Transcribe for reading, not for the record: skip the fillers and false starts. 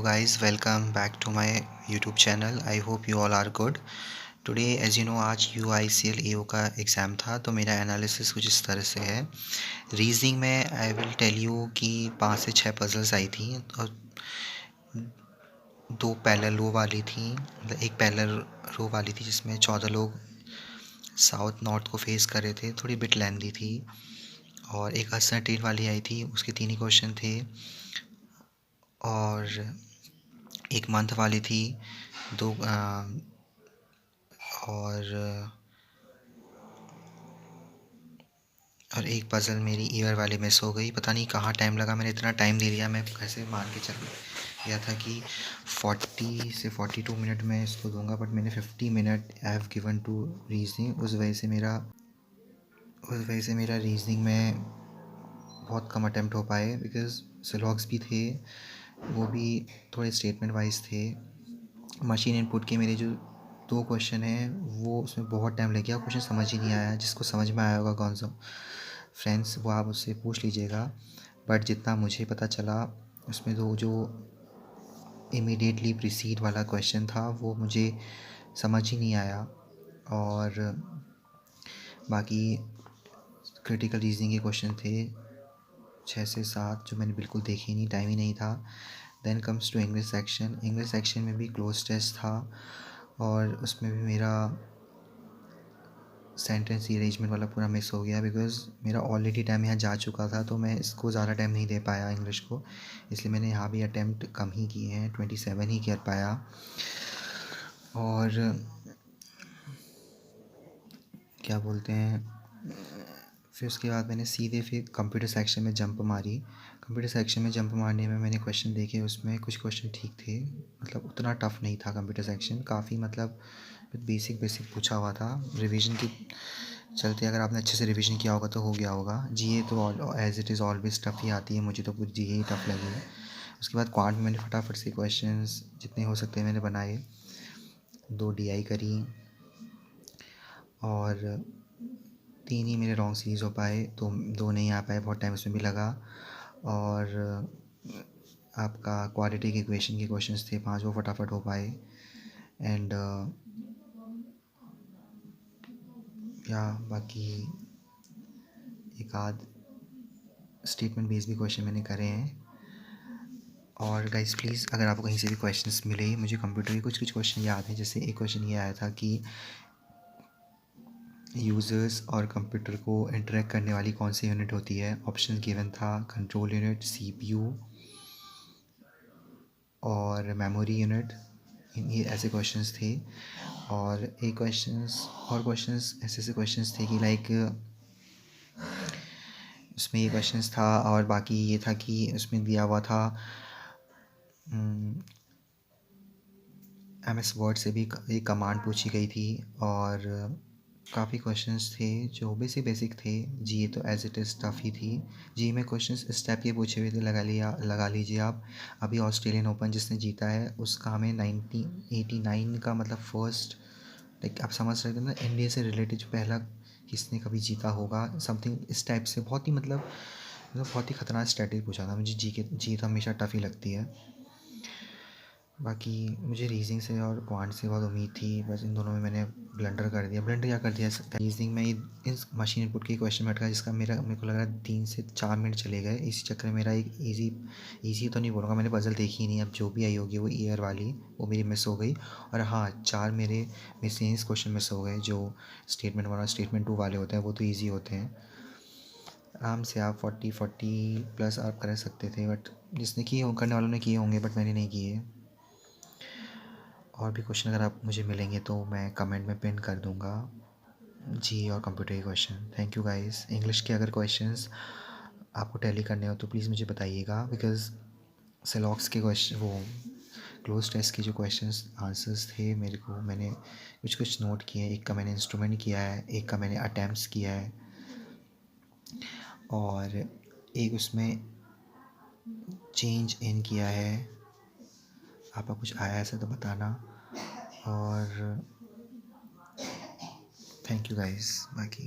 guys, welcome back to my YouTube channel. I hope you all are good. Today as you know आज UICL AO का exam था, तो मेरा analysis कुछ इस तरह से है। रीजनिंग में आई विल टेल यू कि 5 से 6 पजल्स आई थी और 2 पैरेलल रो वाली थी, मतलब एक पैरेलल रो वाली थी जिसमें 14 लोग साउथ नॉर्थ को फेस कर रहे थे, थोड़ी बिट लेंदी थी। और एक असर्टेन वाली आई थी, उसके 3 ही क्वेश्चन थे। और एक मंथ वाली थी, दो और एक पज़ल मेरी ईयर वाली मिस हो गई। पता नहीं कहाँ टाइम लगा, मैंने इतना टाइम दे दिया। मैं कैसे मान के चल गया था कि 40 से 42 मिनट में इसको दूंगा, बट मैंने 50 minute I have given to reasoning. उस वजह से मेरा रीजनिंग में बहुत कम अटैम्प्ट हो पाए, बिकॉज सिलॉग्स भी थे, वो भी थोड़े स्टेटमेंट वाइज थे। मशीन इनपुट के मेरे जो 2 क्वेश्चन हैं वो उसमें बहुत टाइम लग गया, क्वेश्चन समझ ही नहीं आया। जिसको समझ में आया होगा कौन सा फ्रेंड्स, वो आप उससे पूछ लीजिएगा। बट जितना मुझे पता चला उसमें जो इमीडिएटली प्रीसीड वाला क्वेश्चन था वो मुझे समझ ही नहीं आया। और बाकी क्रिटिकल रीजनिंग के क्वेश्चन थे 6 से 7 जो मैंने बिल्कुल देखे ही नहीं, टाइम ही नहीं था। Then comes to English section में भी क्लोज टेस्ट था और उसमें भी मेरा सेंटेंस अरेंजमेंट वाला पूरा मिस हो गया, बिकॉज़ मेरा ऑलरेडी टाइम यहाँ जा चुका था, तो मैं इसको ज़्यादा टाइम नहीं दे पाया इंग्लिश को। इसलिए मैंने यहाँ भी अटैम्प्ट कम ही किए हैं, 27 ही कर पाया। और क्या बोलते हैं, फिर उसके बाद मैंने सीधे फिर कंप्यूटर सेक्शन में जंप मारी। कंप्यूटर सेक्शन में जंप मारने में मैंने क्वेश्चन देखे, उसमें कुछ क्वेश्चन ठीक थे, मतलब उतना टफ़ नहीं था कंप्यूटर सेक्शन, काफ़ी मतलब बेसिक पूछा हुआ था। रिवीजन की चलते अगर आपने अच्छे से रिवीजन किया होगा तो हो गया होगा। जीए तो as it is always tough ही आती है, मुझे तो पूरी जीए ही टफ़ लगी है। उसके बाद क्वांट में मैंने फटाफट से क्वेश्चंस जितने हो सकते हैं मैंने बनाए, 2 डीआई करी और 3 ही मेरे रॉन्ग सीरीज़ हो पाए, तो 2 नहीं आ पाए, बहुत टाइम उसमें भी लगा। और आपका क्वालिटी के इक्वेशन के क्वेश्चंस थे 5, वो फटाफट हो पाए। एंड या बाकी एक आध स्टेटमेंट बेस्ड भी क्वेश्चन मैंने करे हैं। और गाइस प्लीज़ अगर आपको कहीं से भी क्वेश्चंस मिले, मुझे कंप्यूटर के कुछ क्वेश्चन याद हैं। जैसे एक क्वेश्चन ये आया था कि यूज़र्स और कंप्यूटर को इंटरेक्ट करने वाली कौन सी यूनिट होती है। ऑप्शन गिवन था कंट्रोल यूनिट, सीपीयू और मेमोरी यूनिट। ये ऐसे क्वेश्चंस थे। और एक क्वेश्चंस ऐसे क्वेश्चंस थे कि लाइक उसमें ये क्वेश्चंस था। और बाकी ये था कि उसमें दिया हुआ था MS वर्ड से भी एक कमांड पूछी गई थी। और काफ़ी क्वेश्चंस थे जो बेसिक थे। जी तो एज इट इज़ टफ़ ही थी। जी में क्वेश्चंस इस टाइप के पूछे हुए थे, लगा लीजिए आप। अभी ऑस्ट्रेलियन ओपन जिसने जीता है उसका हमें 1989 का मतलब फर्स्ट, लाइक आप समझ सकते हैं ना, इंडिया से रिलेटेड जो पहला किसने कभी जीता होगा, समथिंग इस टाइप से। बहुत ही मतलब बहुत ही ख़तरनाक स्ट्रेटेजी पूछा था। मुझे जी तो हमेशा टफ़ ही लगती है। बाकी मुझे रीजनिंग से और क्वांट से बहुत उम्मीद थी, बस इन दोनों में मैंने ब्लंडर क्या कर दिया। रीजनिंग में इस मशीन इनपुट की क्वेश्चन में अटका, जिसका मेरे को लग रहा है 3 से 4 मिनट चले गए। इसी चक्कर में मेरा एक ईजी तो नहीं बोलूँगा, मैंने पजल देखी ही नहीं। अब जो भी आई होगी वो ईयर वाली, वो मेरी मिस हो गई। और हाँ, 4 मेरे मिसलेनियस क्वेश्चन मिस हो गए, जो स्टेटमेंट 2 वाले होते हैं, वो तो ईजी होते हैं। आराम से आप 40 प्लस आप कर सकते थे, बट जिसने किए करने वालों ने किए होंगे, बट मैंने नहीं किए। और भी क्वेश्चन अगर आप मुझे मिलेंगे तो मैं कमेंट में पिन कर दूँगा, जी और कंप्यूटर के question. Thank you guys. English के अगर क्वेश्चंस आपको टैली करने हो तो प्लीज़ मुझे बताइएगा, बिकॉज़ सेलॉक्स के क्वेश्चन, वो क्लोज टेस्ट के जो क्वेश्चंस आंसर्स थे, मैंने कुछ नोट किए हैं। एक का मैंने इंस्ट्रूमेंट किया है, एक का मैंने अटैम्प्ट्स किया है, और एक उसमें चेंज इन किया है। आपका कुछ आया ऐसा तो बताना। और थैंक यू गाइस। बाकी